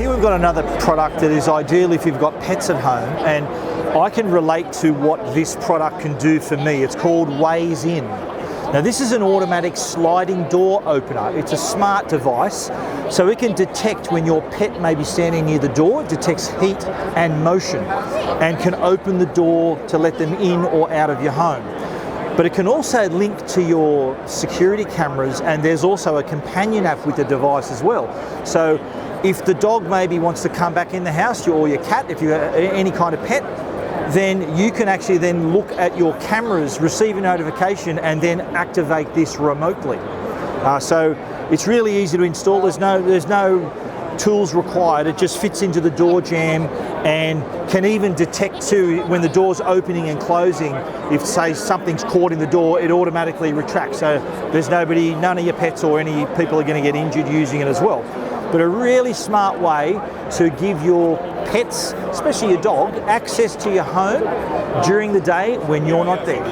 here we've got another product that is ideal if you've got pets at home, and I can relate to what this product can do for me. It's called Wayzn. Now this is an automatic sliding door opener. It's a smart device, so it can detect when your pet may be standing near the door. It detects heat and motion and can open the door to let them in or out of your home. But it can also link to your security cameras, and there's also a companion app with the device as well. So if the dog maybe wants to come back in the house, or your cat, if you have any kind of pet, then you can actually then look at your cameras, receive a notification, and then activate this remotely. So it's really easy to install. There's no tools required. It just fits into the door jamb and can even detect too when the door's opening and closing. If say something's caught in the door, it automatically retracts. So there's none of your pets or any people are going to get injured using it as well. But a really smart way to give your pets, especially your dog, access to your home during the day when you're not there.